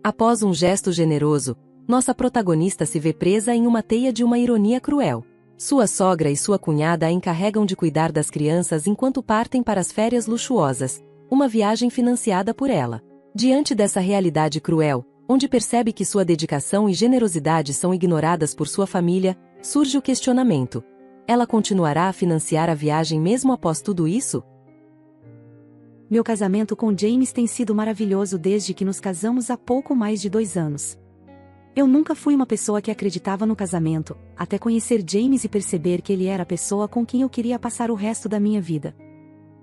Após um gesto generoso, nossa protagonista se vê presa em uma teia de uma ironia cruel. Sua sogra e sua cunhada a encarregam de cuidar das crianças enquanto partem para as férias luxuosas, uma viagem financiada por ela. Diante dessa realidade cruel, onde percebe que sua dedicação e generosidade são ignoradas por sua família, surge o questionamento: ela continuará a financiar a viagem mesmo após tudo isso? Meu casamento com James tem sido maravilhoso desde que nos casamos há pouco mais de 2 anos. Eu nunca fui uma pessoa que acreditava no casamento, até conhecer James e perceber que ele era a pessoa com quem eu queria passar o resto da minha vida.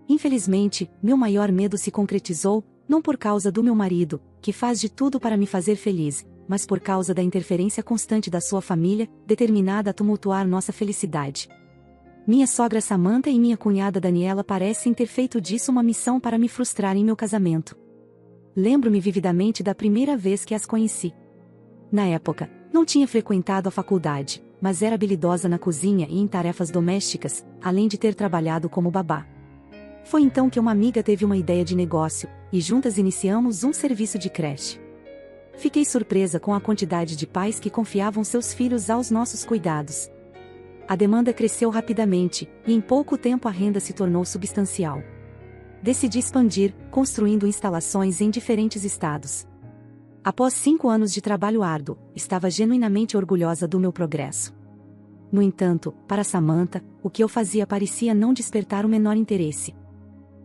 Infelizmente, meu maior medo se concretizou, não por causa do meu marido, que faz de tudo para me fazer feliz, mas por causa da interferência constante da sua família, determinada a tumultuar nossa felicidade. Minha sogra Samantha e minha cunhada Daniela parecem ter feito disso uma missão para me frustrar em meu casamento. Lembro-me vividamente da primeira vez que as conheci. Na época, não tinha frequentado a faculdade, mas era habilidosa na cozinha e em tarefas domésticas, além de ter trabalhado como babá. Foi então que uma amiga teve uma ideia de negócio, e juntas iniciamos um serviço de creche. Fiquei surpresa com a quantidade de pais que confiavam seus filhos aos nossos cuidados. A demanda cresceu rapidamente, e em pouco tempo a renda se tornou substancial. Decidi expandir, construindo instalações em diferentes estados. Após 5 anos de trabalho árduo, estava genuinamente orgulhosa do meu progresso. No entanto, para Samantha, o que eu fazia parecia não despertar o menor interesse.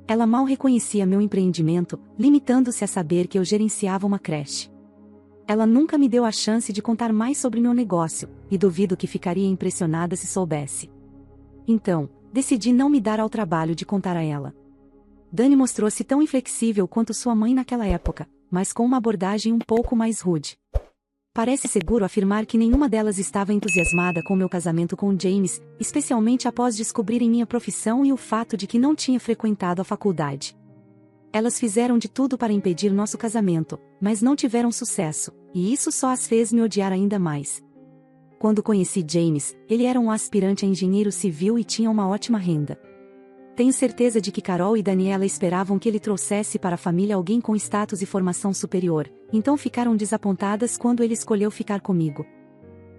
Ela mal reconhecia meu empreendimento, limitando-se a saber que eu gerenciava uma creche. Ela nunca me deu a chance de contar mais sobre meu negócio, e duvido que ficaria impressionada se soubesse. Então, decidi não me dar ao trabalho de contar a ela. Dani mostrou-se tão inflexível quanto sua mãe naquela época, mas com uma abordagem um pouco mais rude. Parece seguro afirmar que nenhuma delas estava entusiasmada com meu casamento com James, especialmente após descobrirem minha profissão e o fato de que não tinha frequentado a faculdade. Elas fizeram de tudo para impedir nosso casamento, mas não tiveram sucesso, e isso só as fez me odiar ainda mais. Quando conheci James, ele era um aspirante a engenheiro civil e tinha uma ótima renda. Tenho certeza de que Carol e Daniela esperavam que ele trouxesse para a família alguém com status e formação superior, então ficaram desapontadas quando ele escolheu ficar comigo.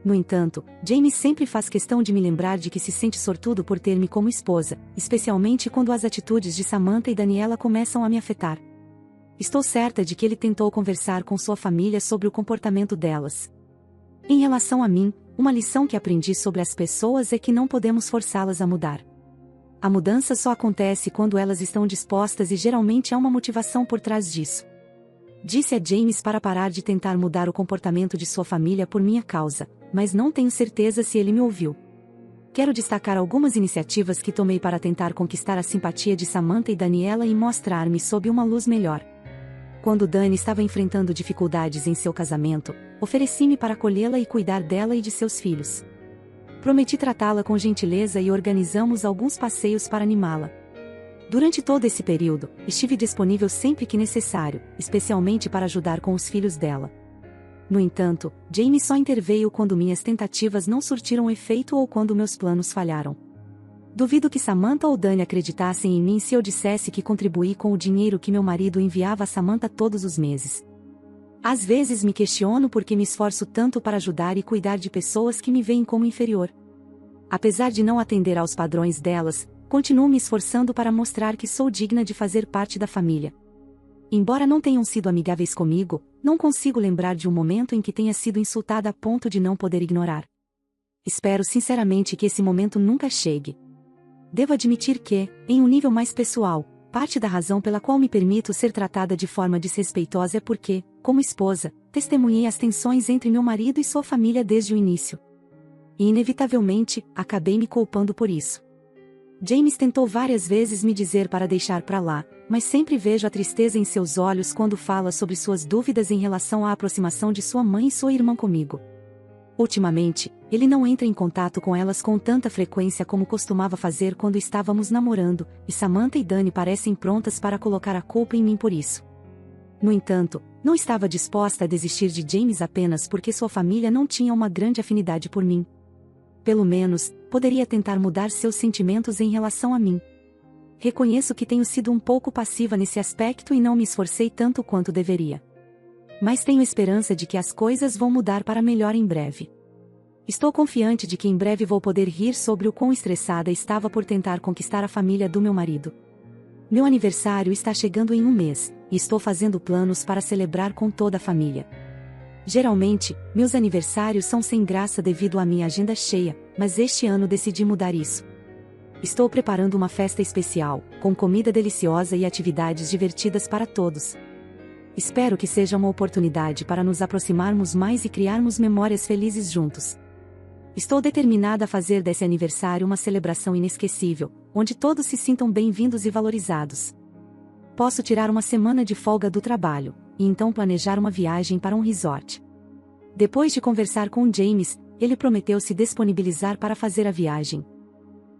No entanto, James sempre faz questão de me lembrar de que se sente sortudo por ter-me como esposa, especialmente quando as atitudes de Samantha e Daniela começam a me afetar. Estou certa de que ele tentou conversar com sua família sobre o comportamento delas. Em relação a mim, uma lição que aprendi sobre as pessoas é que não podemos forçá-las a mudar. A mudança só acontece quando elas estão dispostas e geralmente há uma motivação por trás disso. Disse a James para parar de tentar mudar o comportamento de sua família por minha causa, mas não tenho certeza se ele me ouviu. Quero destacar algumas iniciativas que tomei para tentar conquistar a simpatia de Samantha e Daniela e mostrar-me sob uma luz melhor. Quando Dani estava enfrentando dificuldades em seu casamento, ofereci-me para acolhê-la e cuidar dela e de seus filhos. Prometi tratá-la com gentileza e organizamos alguns passeios para animá-la. Durante todo esse período, estive disponível sempre que necessário, especialmente para ajudar com os filhos dela. No entanto, James só interveio quando minhas tentativas não surtiram efeito ou quando meus planos falharam. Duvido que Samantha ou Dani acreditassem em mim se eu dissesse que contribuí com o dinheiro que meu marido enviava a Samantha todos os meses. Às vezes me questiono por que me esforço tanto para ajudar e cuidar de pessoas que me veem como inferior. Apesar de não atender aos padrões delas, continuo me esforçando para mostrar que sou digna de fazer parte da família. Embora não tenham sido amigáveis comigo, não consigo lembrar de um momento em que tenha sido insultada a ponto de não poder ignorar. Espero sinceramente que esse momento nunca chegue. Devo admitir que, em um nível mais pessoal, parte da razão pela qual me permito ser tratada de forma desrespeitosa é porque, como esposa, testemunhei as tensões entre meu marido e sua família desde o início. E inevitavelmente, acabei me culpando por isso. James tentou várias vezes me dizer para deixar pra lá, mas sempre vejo a tristeza em seus olhos quando fala sobre suas dúvidas em relação à aproximação de sua mãe e sua irmã comigo. Ultimamente, ele não entra em contato com elas com tanta frequência como costumava fazer quando estávamos namorando, e Samantha e Dani parecem prontas para colocar a culpa em mim por isso. No entanto, não estava disposta a desistir de James apenas porque sua família não tinha uma grande afinidade por mim. Pelo menos, poderia tentar mudar seus sentimentos em relação a mim. Reconheço que tenho sido um pouco passiva nesse aspecto e não me esforcei tanto quanto deveria. mas tenho esperança de que as coisas vão mudar para melhor em breve. Estou confiante de que em breve vou poder rir sobre o quão estressada estava por tentar conquistar a família do meu marido. Meu aniversário está chegando em um mês, e estou fazendo planos para celebrar com toda a família. Geralmente, meus aniversários são sem graça devido à minha agenda cheia, mas este ano decidi mudar isso. Estou preparando uma festa especial, com comida deliciosa e atividades divertidas para todos. Espero que seja uma oportunidade para nos aproximarmos mais e criarmos memórias felizes juntos. Estou determinada a fazer desse aniversário uma celebração inesquecível, onde todos se sintam bem-vindos e valorizados. Posso tirar uma semana de folga do trabalho, e então planejar uma viagem para um resort. Depois de conversar com James, ele prometeu se disponibilizar para fazer a viagem.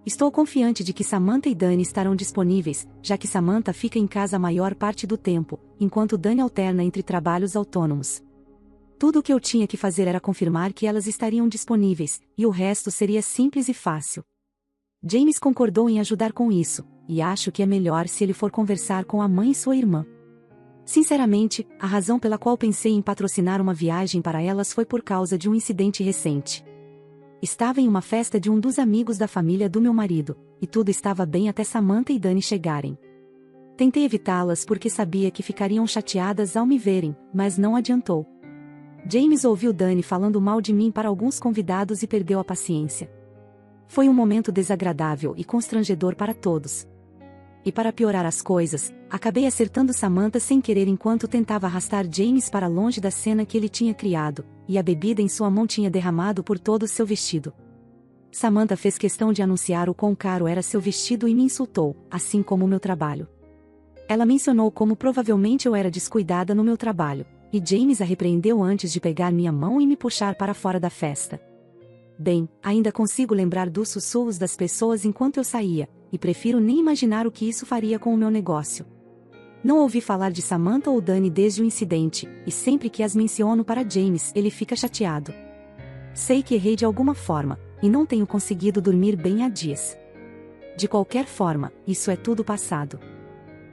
Estou confiante de que Samantha e Dani estarão disponíveis, já que Samantha fica em casa a maior parte do tempo, enquanto Dani alterna entre trabalhos autônomos. Tudo o que eu tinha que fazer era confirmar que elas estariam disponíveis, e o resto seria simples e fácil. James concordou em ajudar com isso, e acho que é melhor se ele for conversar com a mãe e sua irmã. Sinceramente, a razão pela qual pensei em patrocinar uma viagem para elas foi por causa de um incidente recente. Estava em uma festa de um dos amigos da família do meu marido, e tudo estava bem até Samantha e Dani chegarem. Tentei evitá-las porque sabia que ficariam chateadas ao me verem, mas não adiantou. James ouviu Dani falando mal de mim para alguns convidados e perdeu a paciência. Foi um momento desagradável e constrangedor para todos. E para piorar as coisas, acabei acertando Samantha sem querer enquanto tentava arrastar James para longe da cena que ele tinha criado, e a bebida em sua mão tinha derramado por todo o seu vestido. Samantha fez questão de anunciar o quão caro era seu vestido e me insultou, assim como o meu trabalho. Ela mencionou como provavelmente eu era descuidada no meu trabalho, e James a repreendeu antes de pegar minha mão e me puxar para fora da festa. Bem, ainda consigo lembrar dos sussurros das pessoas enquanto eu saía, e prefiro nem imaginar o que isso faria com o meu negócio. Não ouvi falar de Samantha ou Dani desde o incidente, e sempre que as menciono para James, ele fica chateado. Sei que errei de alguma forma, e não tenho conseguido dormir bem há dias. De qualquer forma, isso é tudo passado.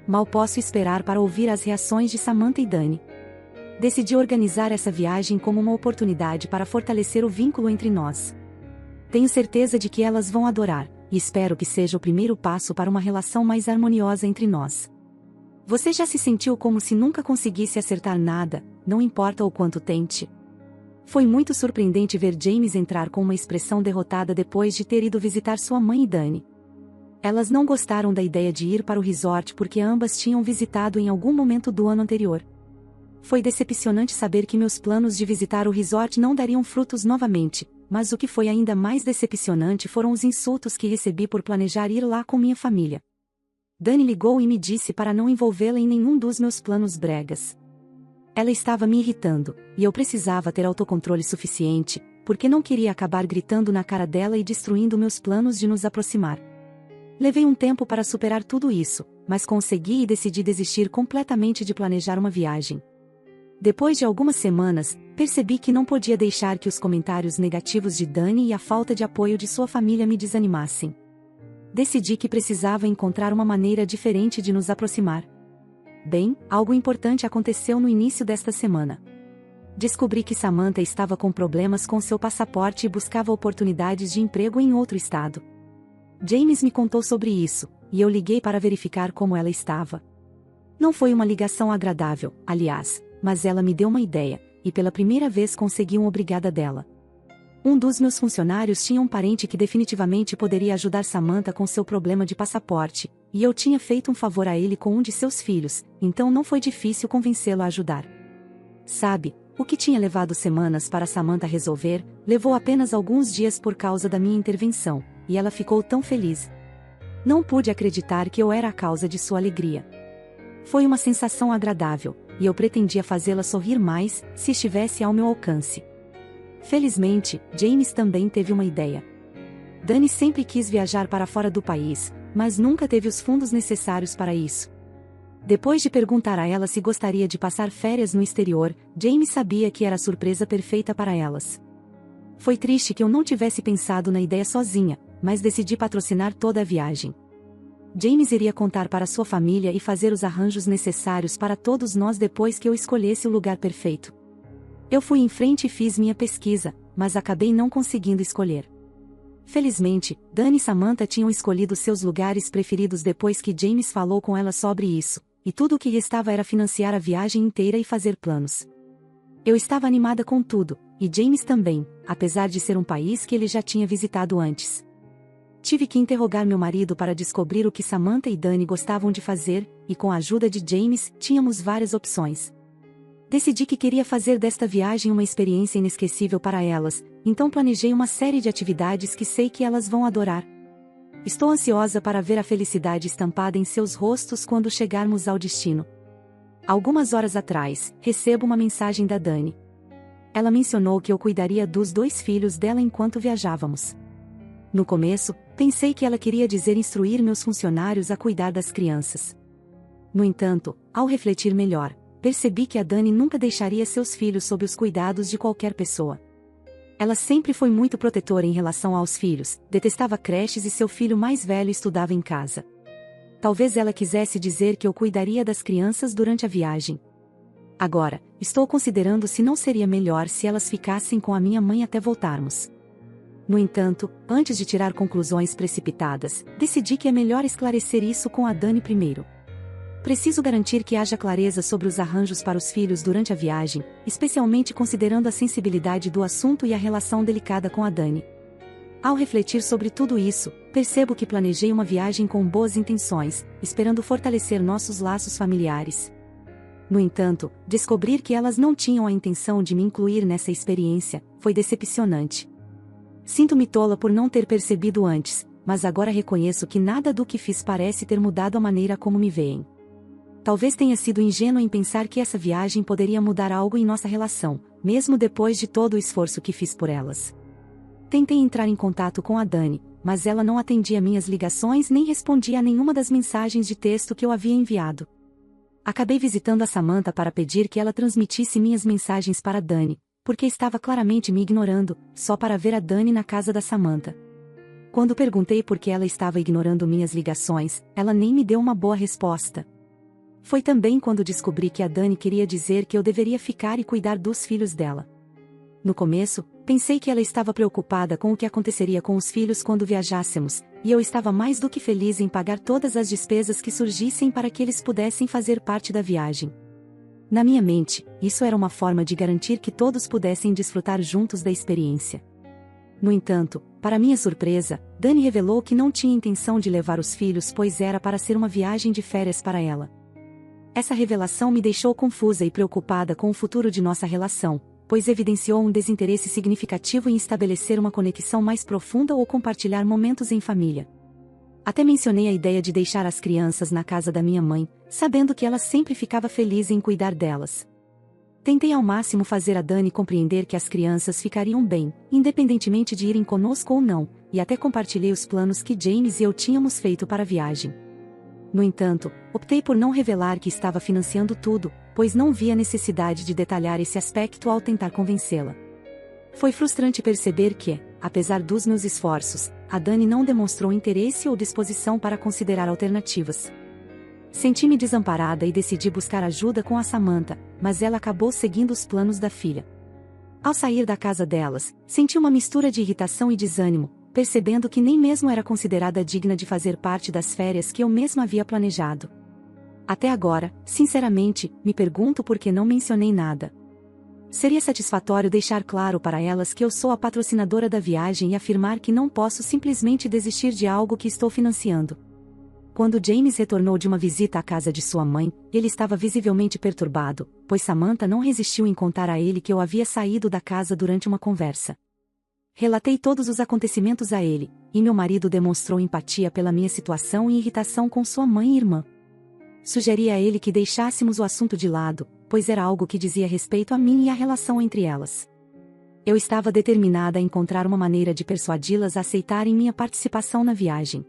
Mal posso esperar para ouvir as reações de Samantha e Dani. Decidi organizar essa viagem como uma oportunidade para fortalecer o vínculo entre nós. Tenho certeza de que elas vão adorar, e espero que seja o primeiro passo para uma relação mais harmoniosa entre nós. Você já se sentiu como se nunca conseguisse acertar nada, não importa o quanto tente? Foi muito surpreendente ver James entrar com uma expressão derrotada depois de ter ido visitar sua mãe e Dani. Elas não gostaram da ideia de ir para o resort porque ambas tinham visitado em algum momento do ano anterior. Foi decepcionante saber que meus planos de visitar o resort não dariam frutos novamente, mas o que foi ainda mais decepcionante foram os insultos que recebi por planejar ir lá com minha família. Dani ligou e me disse para não envolvê-la em nenhum dos meus planos bregas. Ela estava me irritando, e eu precisava ter autocontrole suficiente, porque não queria acabar gritando na cara dela e destruindo meus planos de nos aproximar. Levei um tempo para superar tudo isso, mas consegui e decidi desistir completamente de planejar uma viagem. Depois de algumas semanas, percebi que não podia deixar que os comentários negativos de Dani e a falta de apoio de sua família me desanimassem. Decidi que precisava encontrar uma maneira diferente de nos aproximar. Bem, algo importante aconteceu no início desta semana. Descobri que Samantha estava com problemas com seu passaporte e buscava oportunidades de emprego em outro estado. James me contou sobre isso, e eu liguei para verificar como ela estava. Não foi uma ligação agradável, aliás, mas ela me deu uma ideia, e pela primeira vez consegui um obrigada dela. Um dos meus funcionários tinha um parente que definitivamente poderia ajudar Samantha com seu problema de passaporte, e eu tinha feito um favor a ele com um de seus filhos, então não foi difícil convencê-lo a ajudar. Sabe, o que tinha levado semanas para Samantha resolver, levou apenas alguns dias por causa da minha intervenção, e ela ficou tão feliz. Não pude acreditar que eu era a causa de sua alegria. Foi uma sensação agradável, e eu pretendia fazê-la sorrir mais, se estivesse ao meu alcance. Felizmente, James também teve uma ideia. Dani sempre quis viajar para fora do país, mas nunca teve os fundos necessários para isso. Depois de perguntar a ela se gostaria de passar férias no exterior, James sabia que era a surpresa perfeita para elas. Foi triste que eu não tivesse pensado na ideia sozinha, mas decidi patrocinar toda a viagem. James iria contar para sua família e fazer os arranjos necessários para todos nós depois que eu escolhesse o lugar perfeito. Eu fui em frente e fiz minha pesquisa, mas acabei não conseguindo escolher. Felizmente, Dani e Samantha tinham escolhido seus lugares preferidos depois que James falou com elas sobre isso, e tudo o que restava era financiar a viagem inteira e fazer planos. Eu estava animada com tudo, e James também, apesar de ser um país que ele já tinha visitado antes. Tive que interrogar meu marido para descobrir o que Samantha e Dani gostavam de fazer, e com a ajuda de James, tínhamos várias opções. Decidi que queria fazer desta viagem uma experiência inesquecível para elas, então planejei uma série de atividades que sei que elas vão adorar. Estou ansiosa para ver a felicidade estampada em seus rostos quando chegarmos ao destino. Algumas horas atrás, recebo uma mensagem da Dani. Ela mencionou que eu cuidaria dos 2 filhos dela enquanto viajávamos. No começo, pensei que ela queria dizer instruir meus funcionários a cuidar das crianças. No entanto, ao refletir melhor, percebi que a Dani nunca deixaria seus filhos sob os cuidados de qualquer pessoa. Ela sempre foi muito protetora em relação aos filhos, detestava creches e seu filho mais velho estudava em casa. Talvez ela quisesse dizer que eu cuidaria das crianças durante a viagem. Agora, estou considerando se não seria melhor se elas ficassem com a minha mãe até voltarmos. No entanto, antes de tirar conclusões precipitadas, decidi que é melhor esclarecer isso com a Dani primeiro. Preciso garantir que haja clareza sobre os arranjos para os filhos durante a viagem, especialmente considerando a sensibilidade do assunto e a relação delicada com a Dani. Ao refletir sobre tudo isso, percebo que planejei uma viagem com boas intenções, esperando fortalecer nossos laços familiares. No entanto, descobrir que elas não tinham a intenção de me incluir nessa experiência foi decepcionante. Sinto-me tola por não ter percebido antes, mas agora reconheço que nada do que fiz parece ter mudado a maneira como me veem. Talvez tenha sido ingênua em pensar que essa viagem poderia mudar algo em nossa relação, mesmo depois de todo o esforço que fiz por elas. Tentei entrar em contato com a Dani, mas ela não atendia minhas ligações nem respondia a nenhuma das mensagens de texto que eu havia enviado. Acabei visitando a Samantha para pedir que ela transmitisse minhas mensagens para Dani, porque estava claramente me ignorando, só para ver a Dani na casa da Samantha. Quando perguntei por que ela estava ignorando minhas ligações, ela nem me deu uma boa resposta. Foi também quando descobri que a Dani queria dizer que eu deveria ficar e cuidar dos filhos dela. No começo, pensei que ela estava preocupada com o que aconteceria com os filhos quando viajássemos, e eu estava mais do que feliz em pagar todas as despesas que surgissem para que eles pudessem fazer parte da viagem. Na minha mente, isso era uma forma de garantir que todos pudessem desfrutar juntos da experiência. No entanto, para minha surpresa, Dani revelou que não tinha intenção de levar os filhos pois era para ser uma viagem de férias para ela. Essa revelação me deixou confusa e preocupada com o futuro de nossa relação, pois evidenciou um desinteresse significativo em estabelecer uma conexão mais profunda ou compartilhar momentos em família. Até mencionei a ideia de deixar as crianças na casa da minha mãe, sabendo que ela sempre ficava feliz em cuidar delas. Tentei ao máximo fazer a Dani compreender que as crianças ficariam bem, independentemente de irem conosco ou não, e até compartilhei os planos que James e eu tínhamos feito para a viagem. No entanto, optei por não revelar que estava financiando tudo, pois não via necessidade de detalhar esse aspecto ao tentar convencê-la. Foi frustrante perceber que, apesar dos meus esforços, a Dani não demonstrou interesse ou disposição para considerar alternativas. Senti-me desamparada e decidi buscar ajuda com a Samantha, mas ela acabou seguindo os planos da filha. Ao sair da casa delas, senti uma mistura de irritação e desânimo, percebendo que nem mesmo era considerada digna de fazer parte das férias que eu mesma havia planejado. Até agora, sinceramente, me pergunto por que não mencionei nada. Seria satisfatório deixar claro para elas que eu sou a patrocinadora da viagem e afirmar que não posso simplesmente desistir de algo que estou financiando. Quando James retornou de uma visita à casa de sua mãe, ele estava visivelmente perturbado, pois Samantha não resistiu em contar a ele que eu havia saído da casa durante uma conversa. Relatei todos os acontecimentos a ele, e meu marido demonstrou empatia pela minha situação e irritação com sua mãe e irmã. Sugeri a ele que deixássemos o assunto de lado, pois era algo que dizia respeito a mim e à relação entre elas. Eu estava determinada a encontrar uma maneira de persuadi-las a aceitarem minha participação na viagem.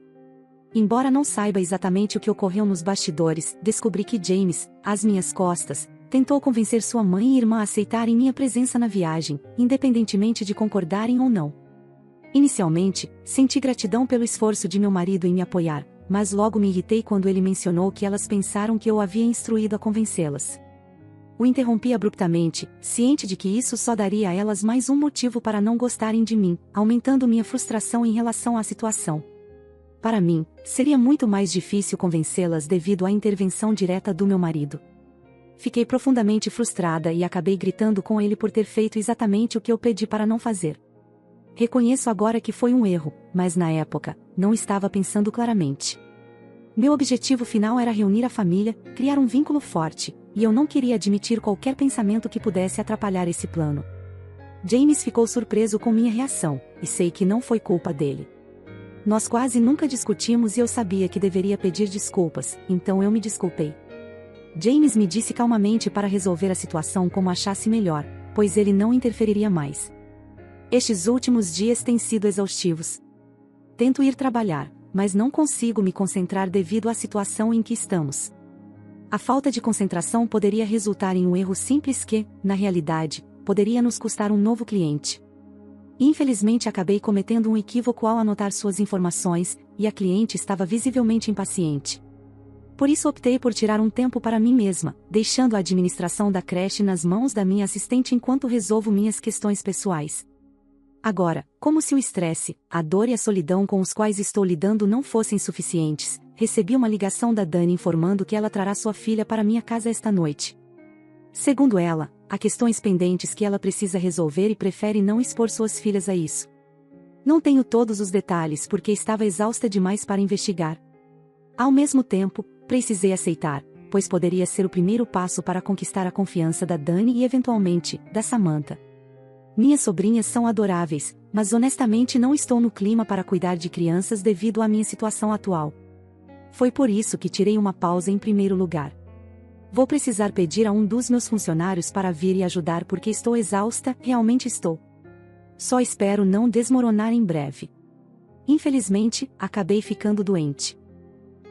Embora não saiba exatamente o que ocorreu nos bastidores, descobri que James, às minhas costas, tentou convencer sua mãe e irmã a aceitarem minha presença na viagem, independentemente de concordarem ou não. Inicialmente, senti gratidão pelo esforço de meu marido em me apoiar, mas logo me irritei quando ele mencionou que elas pensaram que eu havia instruído a convencê-las. O interrompi abruptamente, ciente de que isso só daria a elas mais um motivo para não gostarem de mim, aumentando minha frustração em relação à situação. Para mim, seria muito mais difícil convencê-las devido à intervenção direta do meu marido. Fiquei profundamente frustrada e acabei gritando com ele por ter feito exatamente o que eu pedi para não fazer. Reconheço agora que foi um erro, mas na época, não estava pensando claramente. Meu objetivo final era reunir a família, criar um vínculo forte, e eu não queria admitir qualquer pensamento que pudesse atrapalhar esse plano. James ficou surpreso com minha reação, e sei que não foi culpa dele. Nós quase nunca discutimos e eu sabia que deveria pedir desculpas, então eu me desculpei. James me disse calmamente para resolver a situação como achasse melhor, pois ele não interferiria mais. Estes últimos dias têm sido exaustivos. Tento ir trabalhar, mas não consigo me concentrar devido à situação em que estamos. A falta de concentração poderia resultar em um erro simples que, na realidade, poderia nos custar um novo cliente. Infelizmente acabei cometendo um equívoco ao anotar suas informações, e a cliente estava visivelmente impaciente. Por isso optei por tirar um tempo para mim mesma, deixando a administração da creche nas mãos da minha assistente enquanto resolvo minhas questões pessoais. Agora, como se o estresse, a dor e a solidão com os quais estou lidando não fossem suficientes, recebi uma ligação da Dani informando que ela trará sua filha para minha casa esta noite. Segundo ela, há questões pendentes que ela precisa resolver e prefere não expor suas filhas a isso. Não tenho todos os detalhes porque estava exausta demais para investigar. Ao mesmo tempo, precisei aceitar, pois poderia ser o primeiro passo para conquistar a confiança da Dani e eventualmente, da Samantha. Minhas sobrinhas são adoráveis, mas honestamente não estou no clima para cuidar de crianças devido à minha situação atual. Foi por isso que tirei uma pausa em primeiro lugar. Vou precisar pedir a um dos meus funcionários para vir e ajudar porque estou exausta, realmente estou. Só espero não desmoronar em breve. Infelizmente, acabei ficando doente.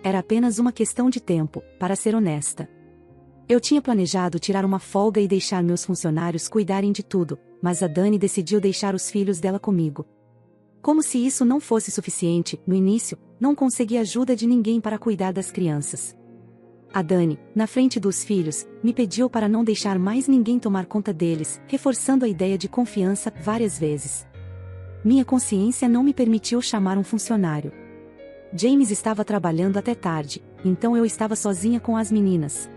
Era apenas uma questão de tempo, para ser honesta. Eu tinha planejado tirar uma folga e deixar meus funcionários cuidarem de tudo, mas a Dani decidiu deixar os filhos dela comigo. Como se isso não fosse suficiente, no início, não consegui ajuda de ninguém para cuidar das crianças. A Dani, na frente dos filhos, me pediu para não deixar mais ninguém tomar conta deles, reforçando a ideia de confiança várias vezes. Minha consciência não me permitiu chamar um funcionário. James estava trabalhando até tarde, então eu estava sozinha com as meninas.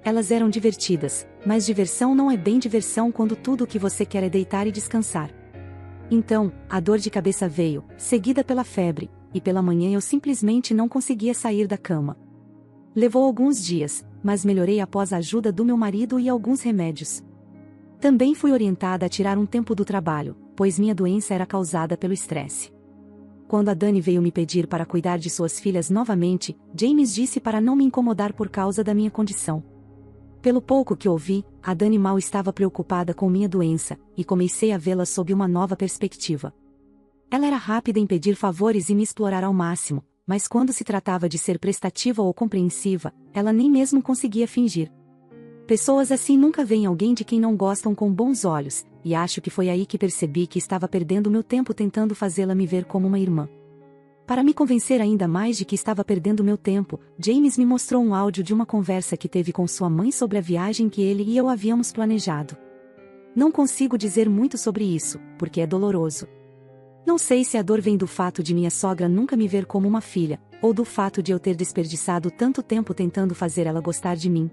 Elas eram divertidas, mas diversão não é bem diversão quando tudo o que você quer é deitar e descansar. Então, a dor de cabeça veio, seguida pela febre, e pela manhã eu simplesmente não conseguia sair da cama. Levou alguns dias, mas melhorei após a ajuda do meu marido e alguns remédios. Também fui orientada a tirar um tempo do trabalho, pois minha doença era causada pelo estresse. Quando a Dani veio me pedir para cuidar de suas filhas novamente, James disse para não me incomodar por causa da minha condição. Pelo pouco que ouvi, a Dani mal estava preocupada com minha doença, e comecei a vê-la sob uma nova perspectiva. Ela era rápida em pedir favores e me explorar ao máximo, mas quando se tratava de ser prestativa ou compreensiva, ela nem mesmo conseguia fingir. Pessoas assim nunca veem alguém de quem não gostam com bons olhos, e acho que foi aí que percebi que estava perdendo meu tempo tentando fazê-la me ver como uma irmã. Para me convencer ainda mais de que estava perdendo meu tempo, James me mostrou um áudio de uma conversa que teve com sua mãe sobre a viagem que ele e eu havíamos planejado. Não consigo dizer muito sobre isso, porque é doloroso. Não sei se a dor vem do fato de minha sogra nunca me ver como uma filha, ou do fato de eu ter desperdiçado tanto tempo tentando fazer ela gostar de mim.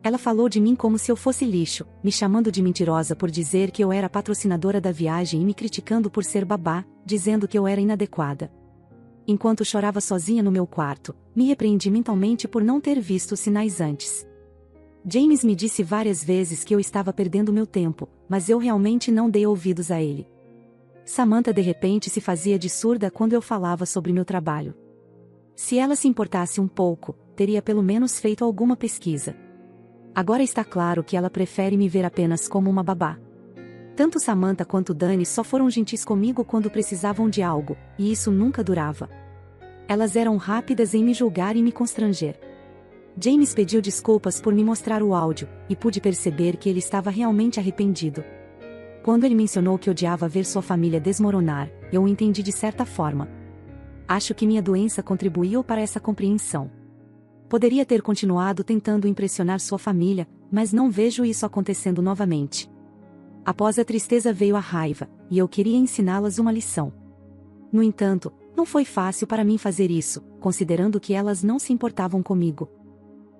Ela falou de mim como se eu fosse lixo, me chamando de mentirosa por dizer que eu era patrocinadora da viagem e me criticando por ser babá, dizendo que eu era inadequada. Enquanto chorava sozinha no meu quarto, me repreendi mentalmente por não ter visto os sinais antes. James me disse várias vezes que eu estava perdendo meu tempo, mas eu realmente não dei ouvidos a ele. Samantha de repente se fazia de surda quando eu falava sobre meu trabalho. Se ela se importasse um pouco, teria pelo menos feito alguma pesquisa. Agora está claro que ela prefere me ver apenas como uma babá. Tanto Samantha quanto Dani só foram gentis comigo quando precisavam de algo, e isso nunca durava. Elas eram rápidas em me julgar e me constranger. James pediu desculpas por me mostrar o áudio, e pude perceber que ele estava realmente arrependido. Quando ele mencionou que odiava ver sua família desmoronar, eu o entendi de certa forma. Acho que minha doença contribuiu para essa compreensão. Poderia ter continuado tentando impressionar sua família, mas não vejo isso acontecendo novamente. Após a tristeza veio a raiva, e eu queria ensiná-las uma lição. No entanto, não foi fácil para mim fazer isso, considerando que elas não se importavam comigo.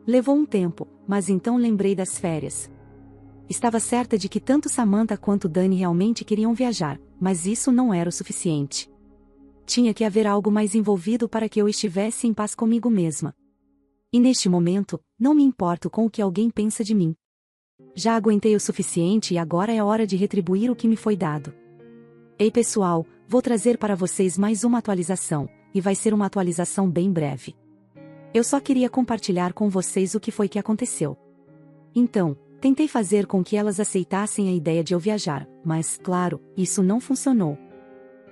Levou um tempo, mas então lembrei das férias. Estava certa de que tanto Samantha quanto Dani realmente queriam viajar, mas isso não era o suficiente. Tinha que haver algo mais envolvido para que eu estivesse em paz comigo mesma. E neste momento, não me importo com o que alguém pensa de mim. Já aguentei o suficiente e agora é hora de retribuir o que me foi dado. Ei pessoal, vou trazer para vocês mais uma atualização, e vai ser uma atualização bem breve. Eu só queria compartilhar com vocês o que foi que aconteceu. Então, tentei fazer com que elas aceitassem a ideia de eu viajar, mas, claro, isso não funcionou.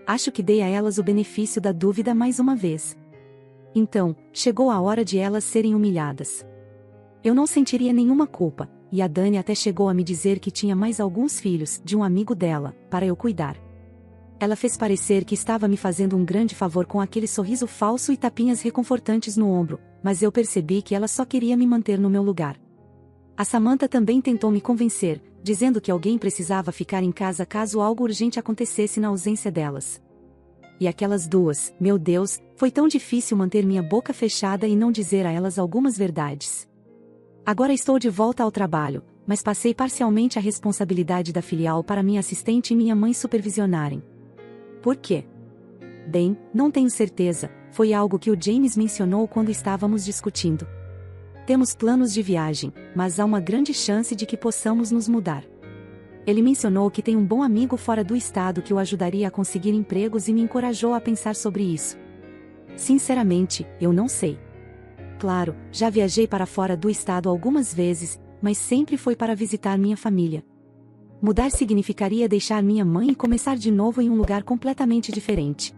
Acho que dei a elas o benefício da dúvida mais uma vez. Então, chegou a hora de elas serem humilhadas. Eu não sentiria nenhuma culpa, e a Dani até chegou a me dizer que tinha mais alguns filhos, de um amigo dela, para eu cuidar. Ela fez parecer que estava me fazendo um grande favor com aquele sorriso falso e tapinhas reconfortantes no ombro, mas eu percebi que ela só queria me manter no meu lugar. A Samantha também tentou me convencer, dizendo que alguém precisava ficar em casa caso algo urgente acontecesse na ausência delas. E aquelas duas, meu Deus, foi tão difícil manter minha boca fechada e não dizer a elas algumas verdades. Agora estou de volta ao trabalho, mas passei parcialmente a responsabilidade da filial para minha assistente e minha mãe supervisionarem. Por quê? Bem, não tenho certeza, foi algo que o James mencionou quando estávamos discutindo. Temos planos de viagem, mas há uma grande chance de que possamos nos mudar. Ele mencionou que tem um bom amigo fora do estado que o ajudaria a conseguir empregos e me encorajou a pensar sobre isso. Sinceramente, eu não sei. Claro, já viajei para fora do estado algumas vezes, mas sempre foi para visitar minha família. Mudar significaria deixar minha mãe e começar de novo em um lugar completamente diferente.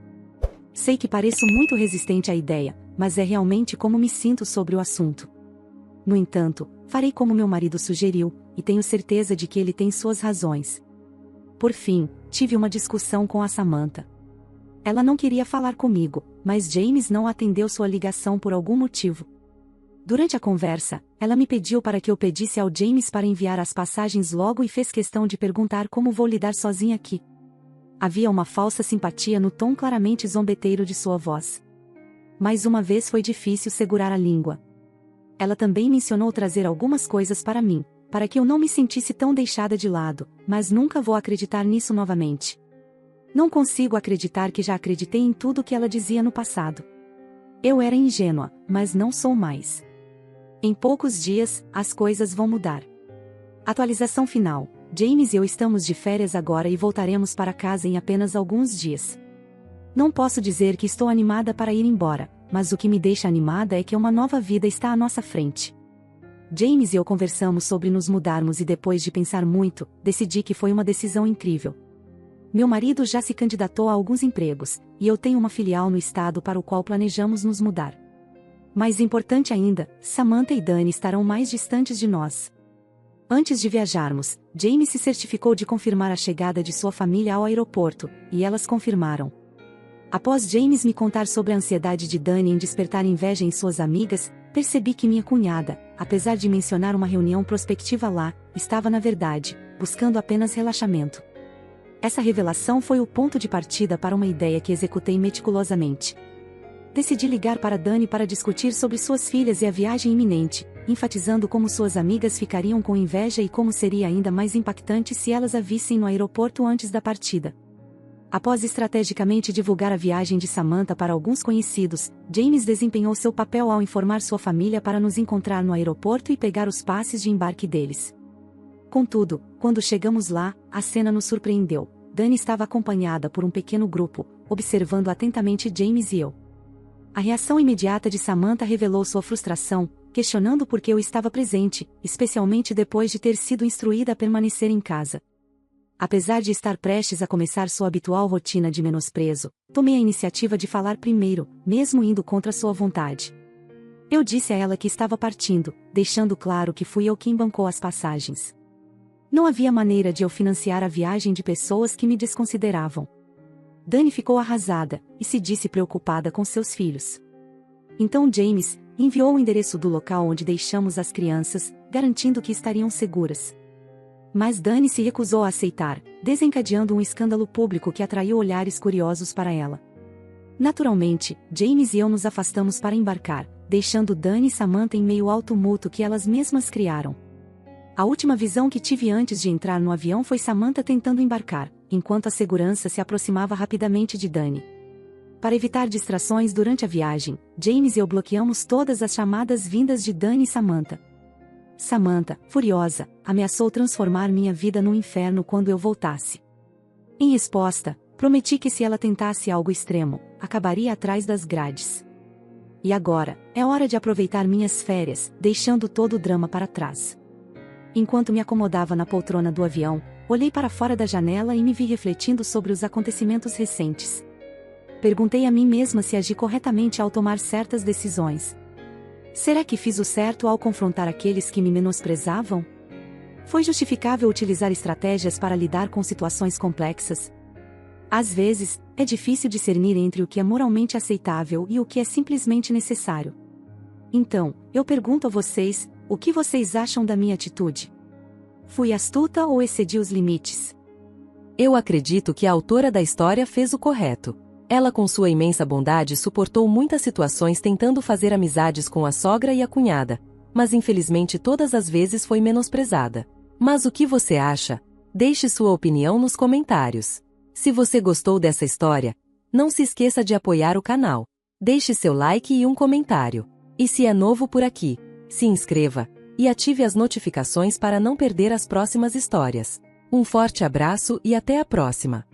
Sei que pareço muito resistente à ideia, mas é realmente como me sinto sobre o assunto. No entanto, farei como meu marido sugeriu, e tenho certeza de que ele tem suas razões. Por fim, tive uma discussão com a Samantha. Ela não queria falar comigo, mas James não atendeu sua ligação por algum motivo. Durante a conversa, ela me pediu para que eu pedisse ao James para enviar as passagens logo e fez questão de perguntar como vou lidar sozinha aqui. Havia uma falsa simpatia no tom claramente zombeteiro de sua voz. Mais uma vez foi difícil segurar a língua. Ela também mencionou trazer algumas coisas para mim, para que eu não me sentisse tão deixada de lado, mas nunca vou acreditar nisso novamente. Não consigo acreditar que já acreditei em tudo que ela dizia no passado. Eu era ingênua, mas não sou mais. Em poucos dias, as coisas vão mudar. Atualização final: James e eu estamos de férias agora e voltaremos para casa em apenas alguns dias. Não posso dizer que estou animada para ir embora, mas o que me deixa animada é que uma nova vida está à nossa frente. James e eu conversamos sobre nos mudarmos e depois de pensar muito, decidi que foi uma decisão incrível. Meu marido já se candidatou a alguns empregos, e eu tenho uma filial no estado para o qual planejamos nos mudar. Mais importante ainda, Samantha e Dani estarão mais distantes de nós. Antes de viajarmos, James se certificou de confirmar a chegada de sua família ao aeroporto, e elas confirmaram. Após James me contar sobre a ansiedade de Dani em despertar inveja em suas amigas, percebi que minha cunhada, apesar de mencionar uma reunião prospectiva lá, estava na verdade, buscando apenas relaxamento. Essa revelação foi o ponto de partida para uma ideia que executei meticulosamente. Decidi ligar para Dani para discutir sobre suas filhas e a viagem iminente, enfatizando como suas amigas ficariam com inveja e como seria ainda mais impactante se elas a vissem no aeroporto antes da partida. Após estrategicamente divulgar a viagem de Samantha para alguns conhecidos, James desempenhou seu papel ao informar sua família para nos encontrar no aeroporto e pegar os passes de embarque deles. Contudo, quando chegamos lá, a cena nos surpreendeu. Dani estava acompanhada por um pequeno grupo, observando atentamente James e eu. A reação imediata de Samantha revelou sua frustração, questionando por que eu estava presente, especialmente depois de ter sido instruída a permanecer em casa. Apesar de estar prestes a começar sua habitual rotina de menosprezo, tomei a iniciativa de falar primeiro, mesmo indo contra sua vontade. Eu disse a ela que estava partindo, deixando claro que fui eu quem bancou as passagens. Não havia maneira de eu financiar a viagem de pessoas que me desconsideravam. Dani ficou arrasada, e se disse preocupada com seus filhos. Então James enviou o endereço do local onde deixamos as crianças, garantindo que estariam seguras. Mas Dani se recusou a aceitar, desencadeando um escândalo público que atraiu olhares curiosos para ela. Naturalmente, James e eu nos afastamos para embarcar, deixando Dani e Samantha em meio ao tumulto que elas mesmas criaram. A última visão que tive antes de entrar no avião foi Samantha tentando embarcar, enquanto a segurança se aproximava rapidamente de Dani. Para evitar distrações durante a viagem, James e eu bloqueamos todas as chamadas vindas de Dani e Samantha. Samantha, furiosa, ameaçou transformar minha vida num inferno quando eu voltasse. Em resposta, prometi que se ela tentasse algo extremo, acabaria atrás das grades. E agora, é hora de aproveitar minhas férias, deixando todo o drama para trás. Enquanto me acomodava na poltrona do avião, olhei para fora da janela e me vi refletindo sobre os acontecimentos recentes. Perguntei a mim mesma se agi corretamente ao tomar certas decisões. Será que fiz o certo ao confrontar aqueles que me menosprezavam? Foi justificável utilizar estratégias para lidar com situações complexas? Às vezes, é difícil discernir entre o que é moralmente aceitável e o que é simplesmente necessário. Então, eu pergunto a vocês, o que vocês acham da minha atitude? Fui astuta ou excedi os limites? Eu acredito que a autora da história fez o correto. Ela, com sua imensa bondade, suportou muitas situações tentando fazer amizades com a sogra e a cunhada, mas infelizmente todas as vezes foi menosprezada. Mas o que você acha? Deixe sua opinião nos comentários. Se você gostou dessa história, não se esqueça de apoiar o canal. Deixe seu like e um comentário. E se é novo por aqui, se inscreva e ative as notificações para não perder as próximas histórias. Um forte abraço e até a próxima!